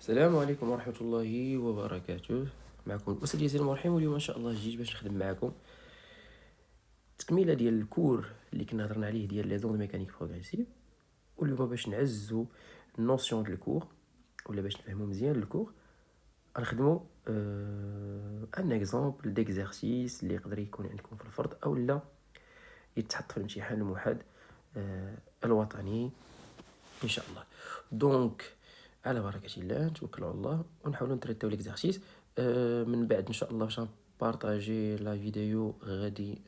السلام عليكم ورحمة الله وبركاته. معكم الأستاذ ياسين مرحيم، واليوم إن شاء الله جيت باش نخدم معكم تكملة ديال الكور اللي كنا هضرنا عليه ديال لي زوند ميكانيك بروغريسيف. واليوم باش نعزو النوسيون ديال الكور ولا باش نفهمو مزيان الكور غنخدمو ان اكزومبل ديكزارسيس اللي يقدر يكون عندكم في الفرض او لا يتحط في الامتحان الموحد الوطني ان شاء الله. دونك على بركة الله نتوكلوا على الله ونحاولوا نتريتيو ليكزارسيس. من بعد ان شاء الله باش نبارطاجي لا فيديو غادي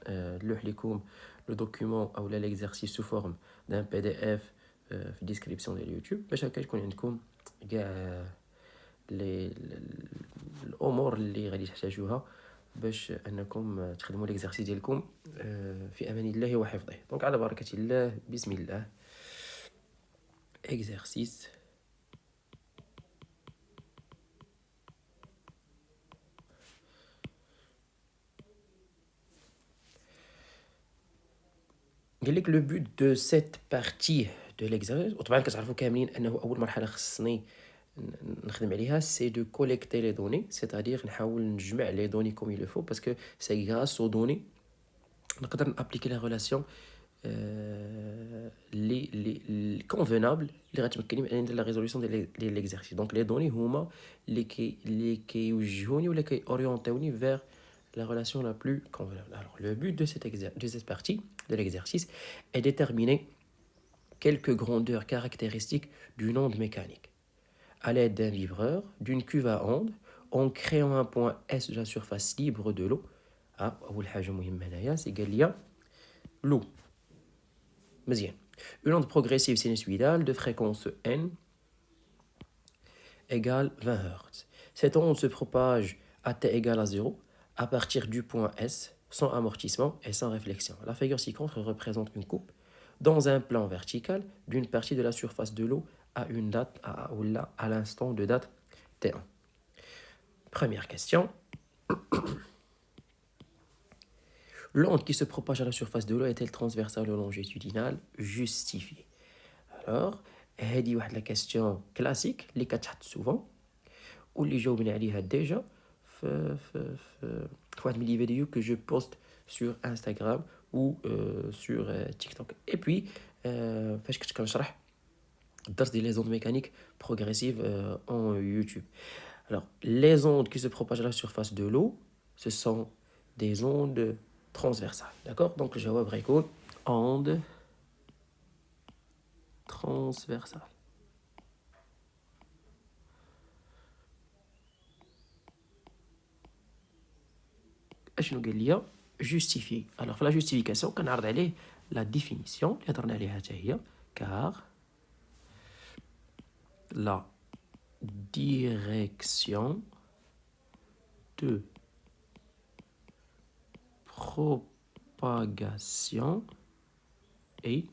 نلوح لكم لو دوكيومون او لا ليكزارسيس سو فورم دان بي دي اف في الديسكريبسيون ديال اليوتيوب باش هكا يكون عندكم كاع الامور اللي غادي تحتاجوها باش انكم تخدموا ليكزارسيس ديالكم في امان الله وحفظه. دونك على بركة الله، بسم الله. exercice قال لك لو بوت دو سيت بارتي دو ليكزارسيس، وطبعا كتعرفوا كاملين انه اول مرحله خصني نخدم عليها سي دو كوليكتي لي دوني، سيتادير نحاول نجمع لي دوني كوم يلو فو باسكو سي غراس او دوني نقدر نابليكي لا ريلاسيون لي كونفينابل اللي غتمكنني من انني ندير لا ريزوليوشن ديال ليكزارسيس. دونك لي دوني هما اللي كيوجهوني ولا كيوريونتيوني فيغ la relation la plus convenable. Alors, le but de cette partie de l'exercice est de déterminer quelques grandeurs caractéristiques d'une onde mécanique à l'aide d'un vibreur, d'une cuve à onde, en créant un point S de la surface libre de l'eau. C'est l'eau. Une onde progressive sinusoïdale de fréquence N égale 20 Hz. Cette onde se propage à T égale à 0 à partir du point S, sans amortissement et sans réflexion. La figure ci-contre représente une coupe dans un plan vertical d'une partie de la surface de l'eau à une date à l'instant de date T1. Première question. L'onde qui se propage à la surface de l'eau est-elle transversale ou longitudinale? Justifiée. Alors, هذه واحد la question classique اللي كتحط souvent واللي جاوبنا عليها déjà في واحد من لي فيديو que je poste sur Instagram ou sur TikTok. Et puis فاش كنت كنشرح الدرس ديال les ondes mécaniques progressives en YouTube. Alors, les ondes qui se propagent à la surface de l'eau, ce sont des ondes transversales. D'accord? Donc, le jawab غيكون onde transversale. اشنو قال لي justifier. Alors, في la justification كنعرض عليه la définition اللي هضرنا عليها حتى هي car la direction de propagation est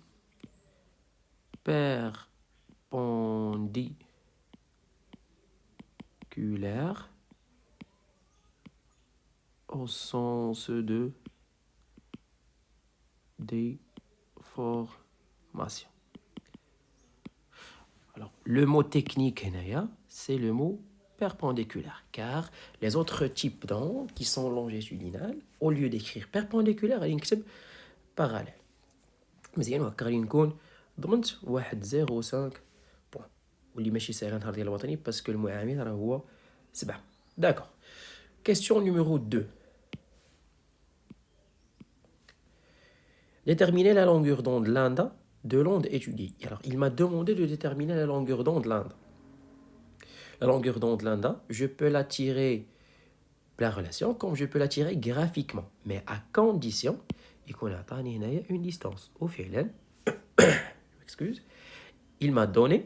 perpendiculaire au sens de déformation. Alors, le mot technique, c'est le mot perpendiculaire, car les autres types d'ondes qui sont longitudinales, au lieu d'écrire perpendiculaire, ils écrivent parallèle. مزيان وهكا غادي نكون ضمنت 1.05 بوان، واللي ماشي ساهله نهار ديال الوطني باسكو المعامل راه هو 7. D'accord. Question numéro 2. Déterminer la longueur d'onde lambda de l'onde étudiée. Alors, il m'a demandé de déterminer la longueur d'onde lambda. La longueur d'onde lambda, je peux la tirer la relation comme je peux la tirer graphiquement, mais à condition يكون عطاني هنايا une distance. وفعلا excuse, il m'a donné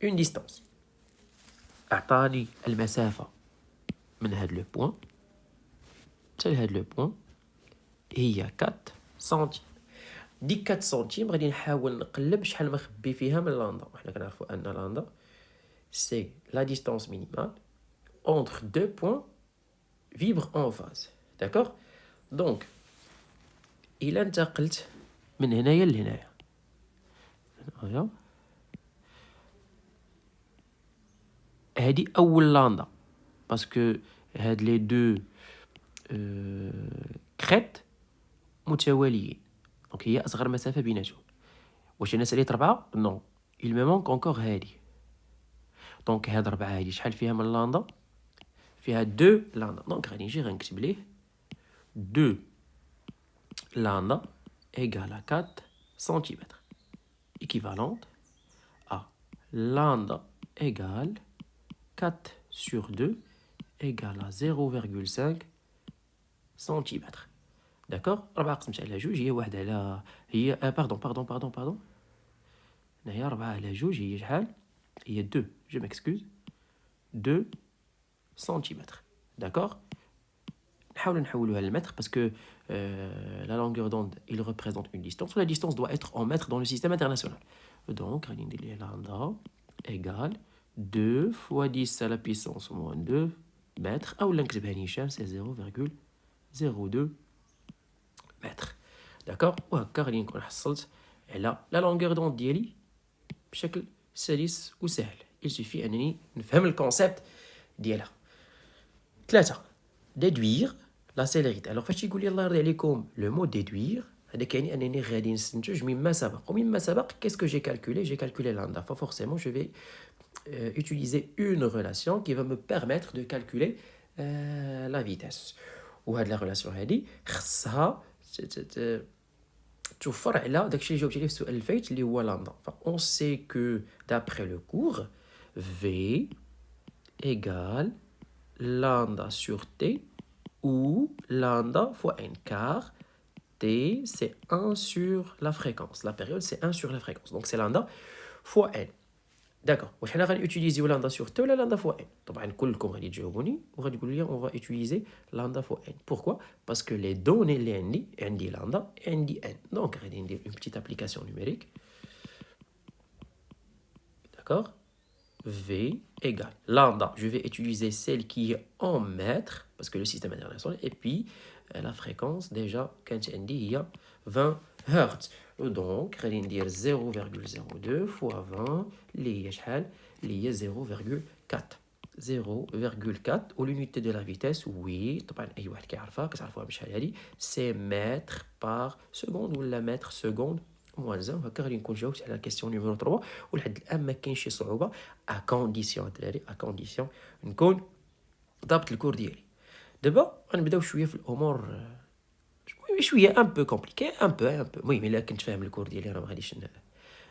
une distance. عطاني المسافة من هاد لو بوين حتى لهاد لو بوين هي 4 سنتيم. ديك 4 سنتيم غادي نحاول نقلب شحال مخبي فيها من لاندا، وحنا كنعرفوا ان لاندا سي لا ديستانس مينيمال entre deux points vibre en phase. D'accord? Donc إلا انتقلت من هنايا لهنايا هذه أول لاندا باسكو هاد لي دو كريت متواليين دونك هي أصغر مسافة بيناتهم. واش أنا ساليت 4 نو il me manque encore هادي دونك هاد 4 هادي شحال فيها من لاندا فيها 2 لاندا دونك غادي نجي غنكتب ليه 2 lambda égale à 4 cm, équivalente à lambda égale 4 sur 2 égale à 0,5 cm. D'accord. 4 قسمت على 2 هي واحد على هي باردون هنايا 4 على 2 هي شحال هي 2 je m'excuse 2 cm. D'accord. نحاول نحولوها للمتر parce que la longueur d'onde il représente une distance. La distance doit être en mètres dans le système international. Donc غادي ندير ليه lambda égale 2 fois 10 à la puissance moins 2 mètres او نكتبها نيشان c'est 0,02 mètres. D'accord. وهكا غادي نكون حصلت على la longueur d'onde ديالي بشكل سلس وسهل. il suffit انني نفهم الكونسيبت ديالها. 3 déduire la célérité. Alors فاش يقول لي الله يرضي عليكم لو مو déduire هذا كيعني انني غادي نستنتج مما سبق ومما سبق qu'est-ce que j'ai calculé lambda. Forcément je vais utiliser une relation qui va me permettre de calculer la vitesse. وهاد la relation هذه خصها توفر على داكشي اللي جاوبت عليه في السؤال الفايت اللي هو lambda. On sait que d'après le cours V égale lambda sur T ou lambda fois n, car T c'est 1 sur la fréquence. La période c'est 1 sur la fréquence. Donc c'est lambda fois n. D'accord. واش حنا غادي utiliser lambda sur T ولا lambda fois n. طبعا كلكم غادي تجاوبوني وغادي تقولوا لي on va utiliser lambda fois n. Pourquoi? Parce que les données اللي عندي lambda et عندي n. Donc غادي ندير une petite application numérique. D'accord. V égale lambda, je vais utiliser celle qui est en mètres parce que le système international, et puis la fréquence déjà quand on dit il y a 20 Hz. Donc غادي ندير 0,02 fois 20 اللي هي شحال اللي هي 0,4 والunité de la vitesse oui طبعا اي واحد كيعرفها كتعرفوها بشحال هادي c'est mètres par seconde ولا mètres seconde موازن. هكا غادي نكون جاوبت على كيسيون نيميرو 3 ولحد الان ما كاينش شي صعوبه ا كونديسيون الدراري ا كونديسيون نكون ضابط الكور ديالي. دابا غنبداو شويه في الامور شويه ان بو كومبليكي ان بو المهم الا كنت فاهم الكور ديالي راه ما غاديش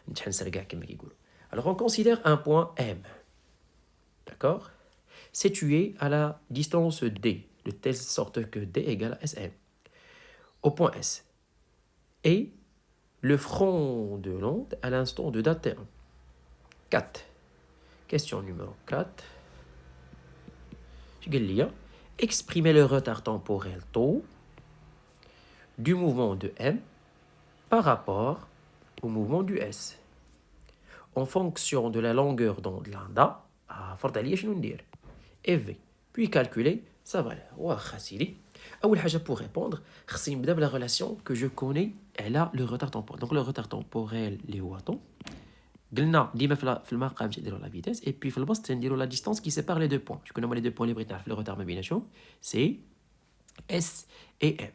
نتحنسر كاع كما كيقولوا. Alors on considère un point M, d'accord, situé à la distance D de telle sorte que D égale à SM au point S et le front de l'onde à l'instant de date T1. 4. Question numéro 4. Je vais exprimer le retard temporel taux du mouvement de M par rapport au mouvement du S en fonction de la longueur d'onde lambda et V. Puis calculer sa valeur. واخا سيدي أول حاجة pour répondre خصني نبدا بلا relation que je connais elle a le retard temporel. Donc le retard temporel اللي هو طو قلنا ديما في المقام تنديروا la vitesse et puis في البسط تنديروا la distance qui sépare les deux points. شكون هما les deux points اللي بغيت نعرف le retard ما بيناتهم c'est S et M.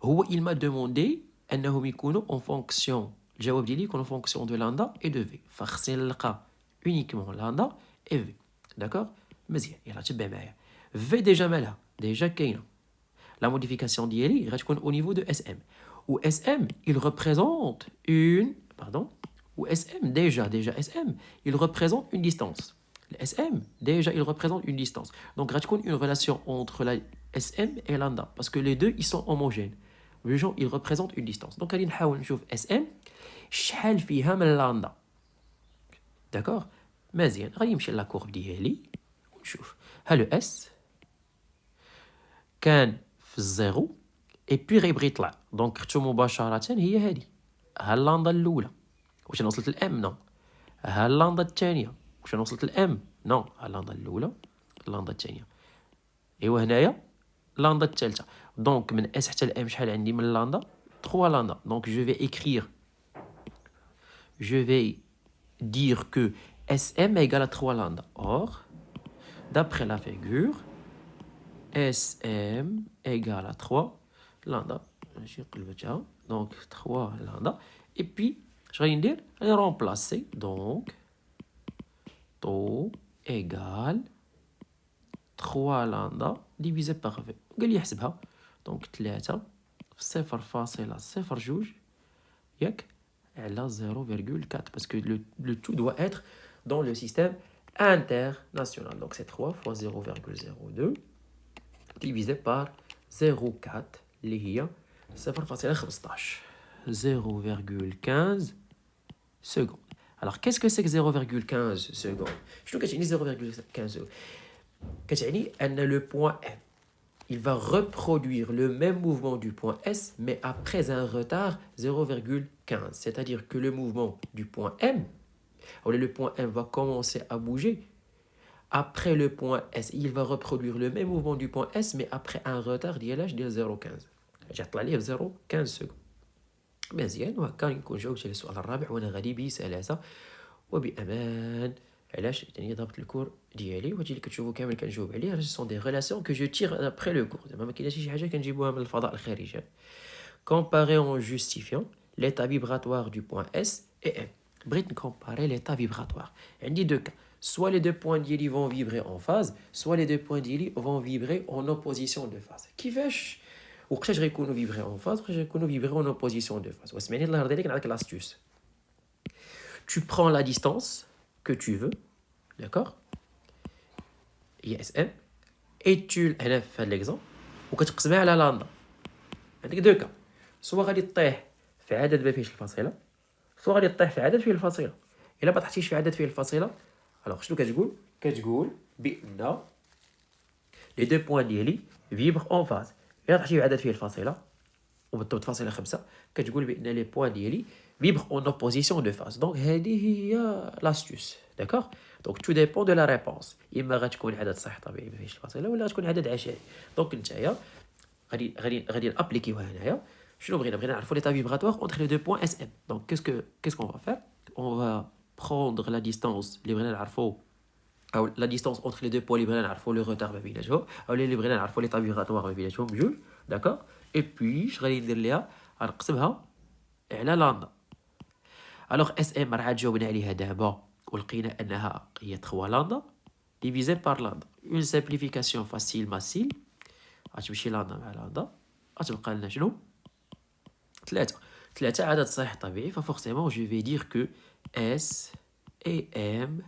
هو il m'a demandé أنهم يكونوا en fonction الجواب ديالي يكون en fonction de lambda et de V. فخصني نلقى uniquement lambda et V. D'accord. مزيان يلا تبع معايا. V déjà مالها déjà كاينه. La modification d'ILI reste au niveau de SM. Où SM, il représente une... Pardon. Où SM, déjà SM, il représente une distance. Le SM, déjà, il représente une distance. Donc, reste une relation entre la SM et lambda. Parce que les deux, ils sont homogènes. Les gens, ils représentent une distance. Donc, on va voir SM, شحال فيها من lambda. D'accord. مزيان. غادي نمشي la courbe ديالي ونشوف. ها le S كان في الزيرو اي بي غيبغي يطلع دونك خدتو مباشره هي هذه ها اللاندا الاولى واش انا وصلت الام نو ها اللاندا الثانيه واش انا وصلت الام نو ها اللاندا الاولى اللاندا الثانيه ايوا هنايا اللاندا الثالثه دونك من اس حتى الام شحال عندي من اللاندا 3 لاندا دونك جو في écrire je vais dire que SM égale à 3 lambda. Or d'après la figure, SM égale à 3 lambda. Donc 3 lambda. Et puis, je vais dire, je vais remplacer. Donc, taux égale 3 lambda divisé par V. قال لي يحسبها. Donc 3 في 0,02 ياك على 0,4 parce que le tout doit être dans le système international. Donc c'est 3 fois 0,02 divisé par 0,4 اللي هي 0,15 0,15 secondes. Alors qu'est-ce que c'est que 0,15 secondes? شنو كتعني 0,15 secondes? كتعني أن le point M il va reproduire le même mouvement du point S, mais après un retard 0,15. C'est-à-dire que le mouvement du point M, le point M va commencer à bouger. Après le point S, il va reproduire le même mouvement du point S, mais après un retard de 0,15. جاطلع ليه 0,15 سكوند. مزيان وهكا نكون جاوبت على السؤال الرابع وانا غادي بسلاسة وبأمان. علاش يعني ضبط الكور ديالي وهادشي اللي كتشوفوا كامل كنجاوب عليه راه سون دي ريلاسيون كو جو تير ابري لو كور زعما ما كايناش شي حاجه كنجيبوها من الفضاء الخارجي. comparer en justifiant l'état vibratoire du point S et M. بغيت نكومباري l'état vibratoire. عندي deux cas. Soit les deux points ديالي vont vibrer en phase, soit les deux points ديالي vont vibrer en opposition de phase. كيفاش وقتاش غيكونوا vibrer en phase وقتاش غيكونوا vibrer en opposition de phase. واسمعني الله يرضي عليك نعطيك l'astuce. Tu prends la distance que tu veux, d'accord, ISM, et tu هنا في هذا l'exemple وكتقسمها على لامدا. عندك دو كا، سوا غادي تطيح في عدد ما فيهش الفاصله، سوا غادي تطيح في عدد فيه الفاصله. الا ما طحتيش في عدد فيه الفاصله، الوغ شنو كتقول؟ كتقول بان لي دو بوين ديالي فيبر اون فاز. الا طحتي في عدد فيه الفاصله وبالضبط فاصله 5 كتقول بان لي بوين ديالي vibre en opposition de phase. Donc هذه هي l'astuce, d'accord. Donc tout dépend de la réponse. اما غتكون عدد صحيح طبيعي ما فيهش الفاصله ولا غتكون عدد عشري. دونك نتايا غادي نابليكيوها هنايا. شنو بغينا نعرفوا l'état vibratoire entre les deux points SM. Donc qu'est-ce qu'on va faire? On va prendre la distance اللي بغينا نعرفوا او la distance entre les deux points اللي بغينا نعرفوا le retard ما بيناتهم او اللي بغينا نعرفوا l'état vibratoire ما بيناتهم بجوج، d'accord. et puis غادي ندير ليها غنقسمها على لامدا. Alors SM راه جاوبنا عليها دابا ولقينا انها هي 3 لامدا divisé par lambda. Une simplification facile غتمشي لامدا مع لامدا غتبقى لنا شنو؟ 3 عدد صحيح طبيعي. ففورسيمون je vais dire que S et M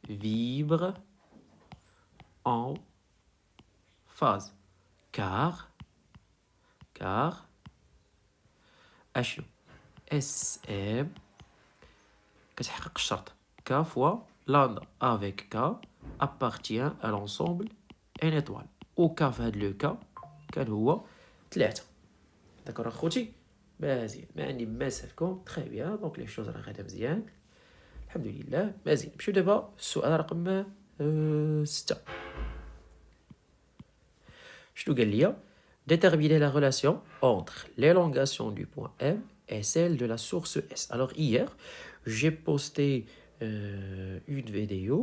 vibrent en phase car اشنو؟ SM كتحقق الشرط K fois lambda avec K appartient à l'ensemble n étoile. و K في هاد لو كا كان هو 3. داكور اخوتي؟ مزيان ما عندي ما سالكم تري بيان. دونك لي شوز راه غادا مزيان الحمد لله. مزيان نمشيو دابا السؤال رقم 6. شنو قال لي؟ déterminer la relation entre l'élongation du point M et celle de la source S. Alors hier, j'ai posté une vidéo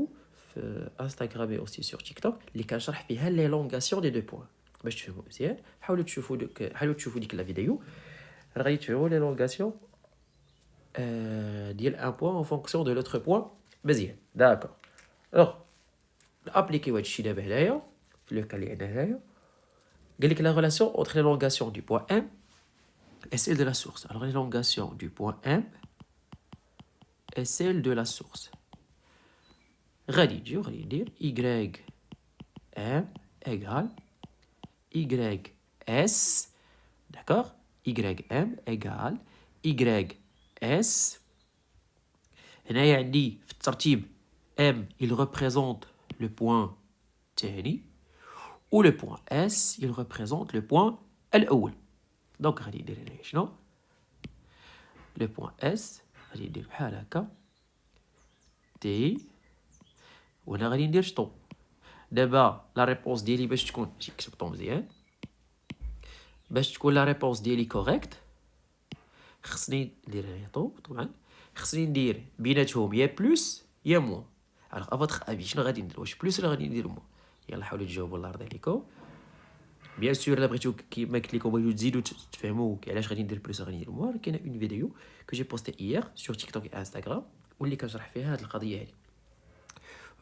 Instagram et aussi sur TikTok اللي كنشرح فيها l'élongation des deux points باش تفهموا مزيان. حاولوا تشوفوا ديك لا فيديو راه غادي تفهموا l'élongation ديال un point en fonction de l'autre point مزيان. داكور. alors ابليكيو هادشي دابا هنايا في لو كا اللي عندنا هنايا. قال لك la relation entre l'élongation du point M et celle de la source. Alors l'élongation du point M et celle de la source. غادي ندير Y M égale Y S, d'accord. Y M égale Y S. هنايا عندي في الترتيب M il représente le point تاني و le point S il représente le point الأول. donc غادي ندير هنايا شنو؟ le point S غادي ندير بحال هكا تي وهنا غادي ندير شطو. دابا لا ريبونس ديالي باش تكون ماشي كتبطو مزيان باش تكون لا ريبونس ديالي كوريكت خصني ندير هنايا طوب طبعا خصني ندير بيناتهم يا بلوس يا موان. الوغ ا فوتر افي شنو غادي ندير؟ واش بلوس ولا غادي ندير موان؟ يلا حاولوا تجاوبوا الله يرضي عليكم. بيان سور الا بغيتو كيما قلت لكم بغيتو تزيدوا تفهموا علاش غادي ندير بلوس غادي ندير موار، كاينه اون فيديو كو جي بوستي ايير سور تيك توك و انستغرام واللي كنشرح فيها هاد القضيه هادي.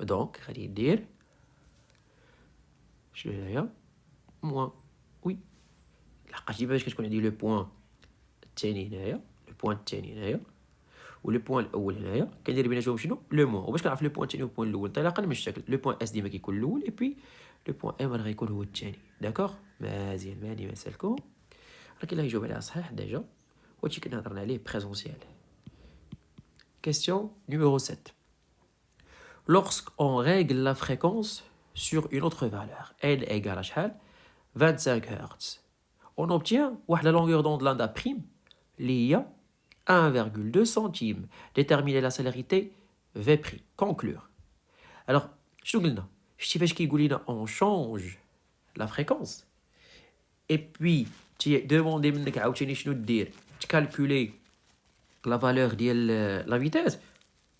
دونك غادي ندير شنو هنايا موان وي لحقاش ديما باش كتكون عندي لو بوين الثاني هنايا، لو بوين الثاني هنايا ولو بوين الاول هنايا كندير بيناتهم شنو لو موان. وباش كنعرف لو بوين الثاني والبوين الاول انطلاقا من الشكل، لو بوين اس ديما كيكون الاول اي بي لو بوين ام راه غيكون هو الثاني. داكوغ مزيان ما عندي مسالكم. راه كاين اللي يجاوب عليها صحيح ديجا وهادشي كنا هضرنا عليه بريزونسيال. Question numéro 7. Lorsqu'on règle la fréquence sur une autre valeur, L égale à شحال 25 Hz, on obtient la longueur d'onde lambda prime اللي هي 1,2 centime. Déterminer la célérité V prime. Conclure. Alors, شنو قلنا؟ شتي فاش كيقول لنا on change la fréquence et puis demander منك عاوتاني شنو دير تكالكولي لا فالور ديال لا فيتاس،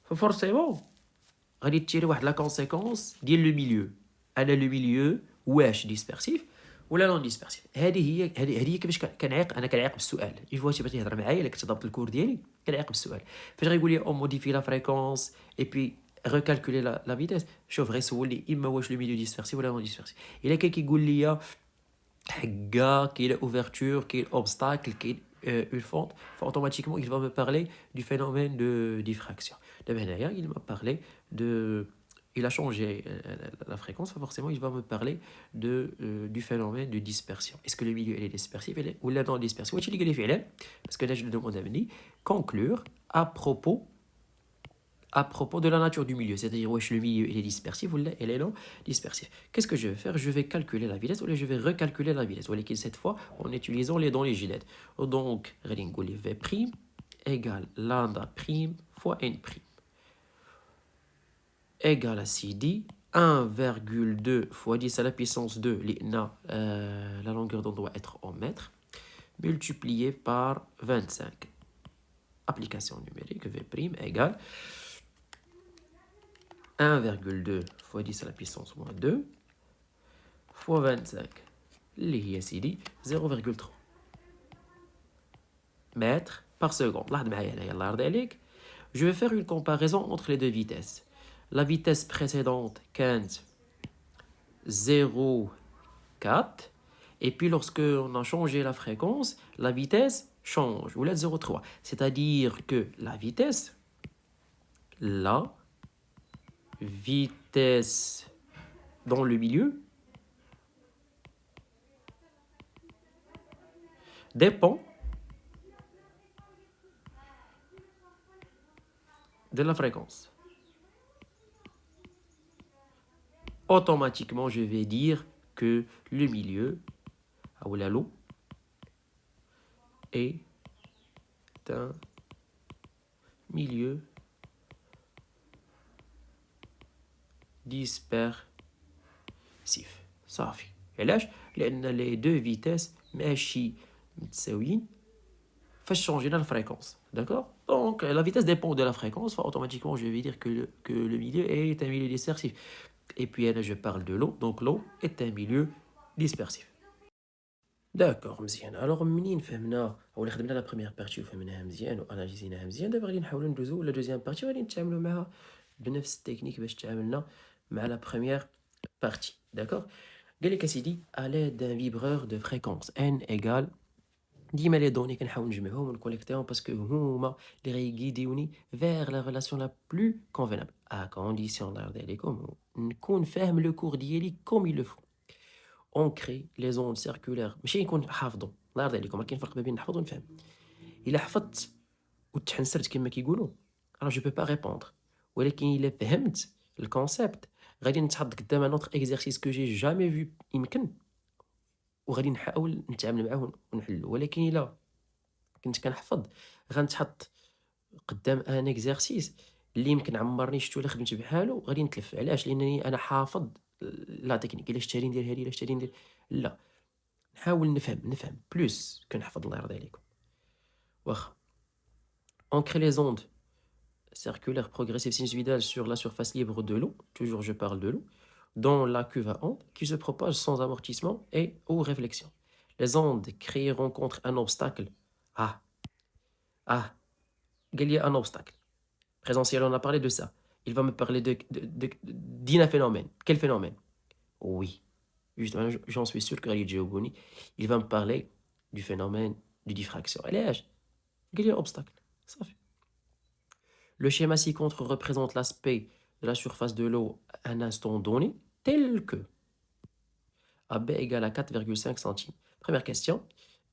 ففورسيمون غادي تيري واحد لا كونسيكونس ديال لو ميليو. انا لو ميليو واش ديسبيرسيف ولا نون ديسبيرسيف. هذه هي كيفاش كنعيق. انا كنعيق بالسؤال. اون فوا تيبغي تهضر معايا الا كنت ضبط الكور ديالي كنعيق بالسؤال. فاش غيقول لي اون موديفي لا فريكونس اي بي ريكالكولي لا فيتاس، شوف غير سولني اما واش لو ميليو ديسبيرسيف ولا نون ديسبيرسيف. الا كان كيقول لي حقا كاين اوفرتور كاين اوبستاكل كاين une fente, automatiquement il va me parler du phénomène de diffraction. Il m'a parlé de... Il a changé la fréquence, forcément il va me parler du phénomène de dispersion. Est-ce que le milieu est dispersif ou la non-dispersion? Parce que là je le demande à venir conclure à propos de la nature du milieu, c'est-à-dire wesh le milieu il est dispersif ou il est non dispersif. Qu'est-ce que je vais faire? Je vais calculer la vitesse ou je vais recalculer la vitesse. Voilà, cette fois en utilisant les dons les gilets. Donc, V prime égale lambda prime fois n prime égale à CD 1,2 fois 10 à la puissance 2, la longueur d'onde doit être en mètres, multiplié par 25. Application numérique V prime égale 1,2 fois 10 à la puissance moins 2 fois 25 اللي هي سيدي 0,3 mètres par seconde. لاحظ معايا هنايا الله يرضي عليك. Je vais faire une comparaison entre les deux vitesses. La vitesse précédente كانت 0,4 et puis lorsque on a changé la fréquence, la vitesse change ou la 0,3. C'est-à-dire que la vitesse dans le milieu dépend de la fréquence. Automatiquement, je vais dire que le milieu, ou l'eau, est un milieu dispersif. صافي. علاش؟ لأن les deux vitesses ماشي متساويين فاش شونجينا la fréquence. D'accord? Donc la vitesse dépend de la fréquence, automatiquement je vais dire que le milieu est un milieu dispersif. Et puis là je parle de l'eau, donc l'eau est un milieu dispersif. D'accord مزيان. alors منين فهمنا ولا خدمنا لا بروميير بارتي وفهمناها مزيان واناليزيناها مزيان، دابا غادي نحاولوا ندوزو لا دوزيام بارتي وغادي نتعاملوا معها بنفس التكنيك باش تعاملنا مع لا بروميير بارتي. داكوغ قال لك اسيدي à l'aide d'un vibreur de fréquence n égale ديما لي دوني كنحاول نجمعهم ونكوليكتيهم باسكو هما اللي غيغيديوني فيغ لا ريلاسيون لا بلو كونفينابل ا كونديسيون الله يرضي عليكم نكون فاهم لو كور ديالي كوم يلو فو. اون كري لي زوند سيركولير ماشي نكون حافظهم الله يرضي عليكم، كاين فرق ما بين نحفظ ونفهم. الا حفظت وتحنسرت كما كيقولوا راه جو بو با ريبوندر، ولكن الا فهمت الكونسيبت غادي نتحط قدام ان اوتر اكزرسيس كو جي جامي فيو يمكن وغادي نحاول نتعامل معاه ونحلو. ولكن الا كنت كنحفظ غنتحط قدام ان اكزرسيس اللي يمكن عمرني شفتو الا خدمت بحالو غادي نتلف. علاش؟ لانني انا حافظ لا تكنيك. الا شتي ندير هادي الا شتي ندير لا، نحاول نفهم بلوس كنحفظ الله يرضي عليكم. واخا on crée les ondes circulaires progressives sinusoïdales sur la surface libre de l'eau, toujours je parle de l'eau. dans la cuve à ondes qui se propage sans amortissement et ou réflexion. Les ondes créeront contre un obstacle. Ah, ah, il y a un obstacle. Présentiel, on a parlé de ça. Il va me parler d'un phénomène. Quel phénomène? Oui, justement, j'en suis sûr que Khalid Djiaouboni, il va me parler du phénomène de diffraction. Elle est il y a un obstacle. Ça fait. Le schéma ci-contre représente l'aspect de la surface de l'eau à un instant donné, tel que AB égale à 4,5 centimes. Première question.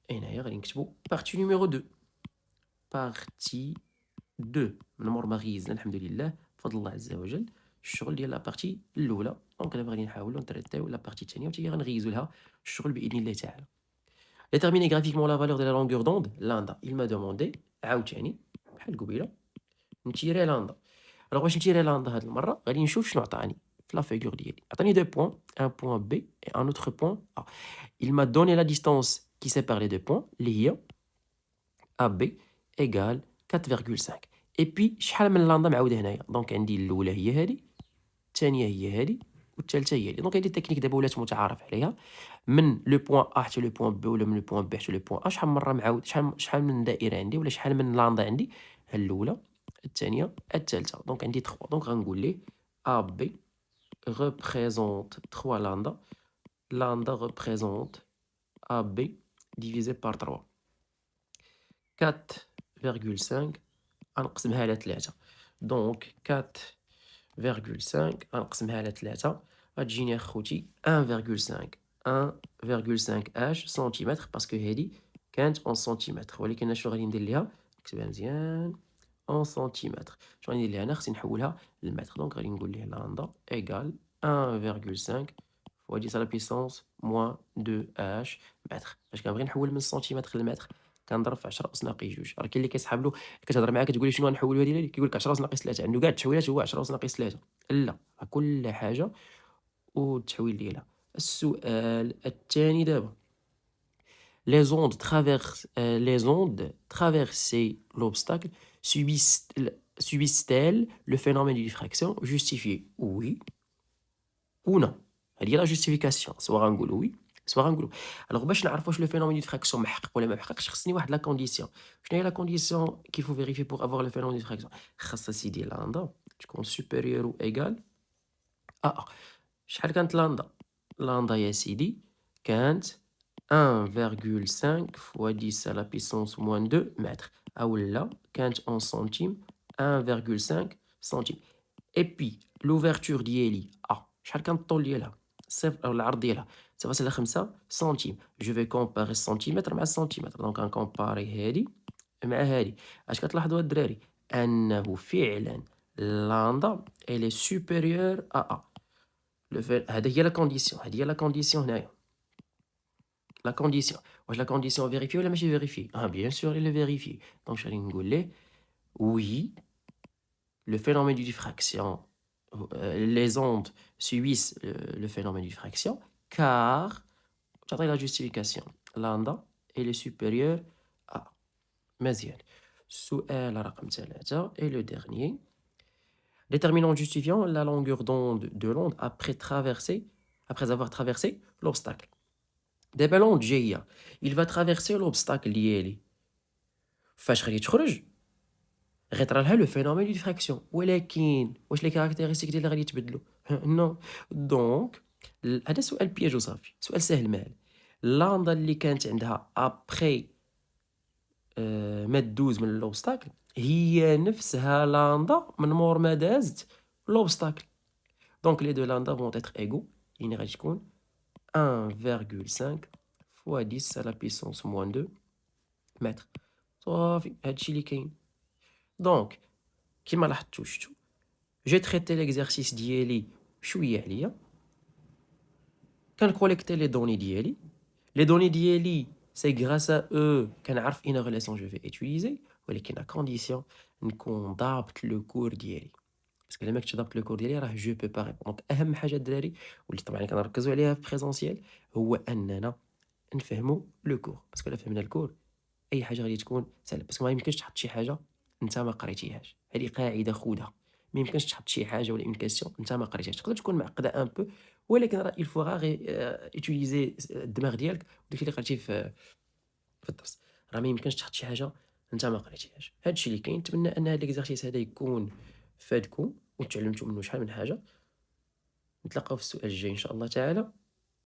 Et d'ailleurs, partie numéro 2. Partie 2. نمرمغيز الحمد لله بفضل الله عز وجل الشغل ديال لا بارتي الاولى دونك دابا غادي نحاولوا نتريتيو لا بارتي الثانيه وتي غنغيزوا لها الشغل باذن الله تعالى. Déterminer graphiquement la valeur de la longueur d'onde lambda. Il m'a demandé عاوتاني بحال قبيله نتيري لامدا. Alors باش نتيري لامدا هاد المره غادي نشوف شنو عطاني في لا فيغور ديالي. عطاني deux points, un point B et un autre point A. Il m'a donné la distance qui sépare les deux points اللي هي AB égale 4,5. Et puis شحال من لامدا معاوده هنايا. دونك عندي الاولى هي هذه الثانيه هي هذه والثالثه هي هذه. دونك هذه التكنيك دابا ولات متعارف عليها من لو بوين ا حتى لو بوين بي ولا من لو بوين بي حتى لو بوين ا. شحال مره معاود شحال من دائره عندي ولا شحال من لامدا عندي؟ الاولى الثانيه الثالثه. دونك عندي 3. دونك غنقول ليه ا بي représente 3 lambda. Lambda représente AB divisé par 3. 4,5 غنقسمها على 3. دونك 4,5 غنقسمها على 3 غتجيني اخوتي 1,5 اش سنتيمتر باسكو هادي كانت اون سنتيمتر ولكن شنو غادي ندير ليها نكتبها مزيان اون سنتيمتر. شنو غادي ندير ليها انا خصني نحولها للمتر. دونك غادي نقول ليه لامدا ايغال 1,5 fois 10 à la puissance moins 2h متر. فاش كنبغي نحول من سنتيمتر للمتر كنضرب في 10 أس ناقص 2. راه كاين اللي كيسحب له كتهضر معاه كتقول لي شنو غنحولوا هذه لي كيقول لك 10 أس ناقص 3 عنده كاع التحويلات هو 10 أس ناقص 3. لا كل حاجه والتحويل ديالها. السؤال الثاني دابا les ondes traversées l'obstacle subissent-elles le phénomène de diffraction justifié? Oui ou non. هذه هي لا جوستيفيكاسيون. سوا غنقولوا وي سوا غنقولوا. الوغ باش نعرفوا واش لو فينومين دو ديفراكسيون محقق ولا ما محققش خصني واحد لا كونديسيون. شنو هي لا كونديسيون كي فو فيريفي بوغ افوار لو فينومين دو ديفراكسيون؟ خاصها سيدي لامدا تكون سوبيريور او ايغال ا. شحال كانت لامدا؟ لامدا يا سيدي كانت 1,5 fois 10 à la puissance moins 2 mètres. اولا كانت en centimes 1,5 centimes. Et puis l'ouverture ديالي شحال كان الطول ديالها؟ صفر او العرض ديالها 0.5 سنتيم. جو في كومباري السنتيمتر مع السنتيمتر. دونك غنكومباري هادي مع هادي. اش كتلاحظوا الدراري؟ انه فعلا لامدا الي سوبيريور ا. هذه هي لا كونديسيون. هذه هي لا كونديسيون هنايا. لا كونديسيون واش لا كونديسيون فيريفي ولا ماشي فيريفي؟ بيان سور il est vérifié. Donc je vais نقول ليه oui le phénomène de diffraction les ondes subissent le phénomène de diffraction car تعطي la justification lambda elle est supérieure à. مزيان. السؤال رقم 3 et le dernier. Déterminant justifiant la longueur d'onde de l'onde après avoir traversé l'obstacle. دابا لوند جايه il va traverser l'obstacle ديالي. فاش غادي تخرج غيطرى لها لو فينومين دو ديفراكسيون ولكن واش لي كاركتيرستيك ديالها غادي يتبدلوا؟ نو. دونك هذا سؤال بياج وصافي. سؤال سهل مال. لامدا اللي كانت عندها ابري ما دوز من لوبستاكل هي نفسها لامدا من مور ما دازت لوبستاكل. دونك لي دو لامدا فون اتر ايغو يعني غادي تكون 1,5 fois 10 à la puissance moins 2 mètres. صافي هادشي اللي كاين. دونك كيما لاحظتوا شفتوا جي تريتي ليكزارسيس ديالي شويه عليا كنكوليكتي لي دوني ديالي. لي دوني ديالي سي غراس ا او كنعرف اين ريلاسيون جو في اتيليزي ولكن ا كونديسيون نكون ضابط لو كور ديالي باسكو الا ما كنتش ضابط لو كور ديالي راه جو بو با ريبون. دونك اهم حاجه الدراري واللي طبعا كنركزوا عليها في بريزونسيال هو اننا نفهموا لو كور باسكو الا فهمنا الكور اي حاجه غادي تكون سهله. باسكو ما يمكنش تحط شي حاجه انت ما قريتيهاش. هذه قاعده خودها ما يمكنش تحط شي حاجة ولا une question أنت ما قريتهاش، تقدر تكون معقدة un peu ولكن راه il faudra غير utiliser الدماغ ديالك وداك اللي قريتيه في الدرس، راه ما يمكنش تحط شي حاجة أنت ما قريتيهاش، هاد الشي اللي كاين. نتمنى أن هاد l'exercice هذا يكون فادكم وتعلمتوا منه شحال من حاجة. نتلاقاو في السؤال الجاي إن شاء الله تعالى.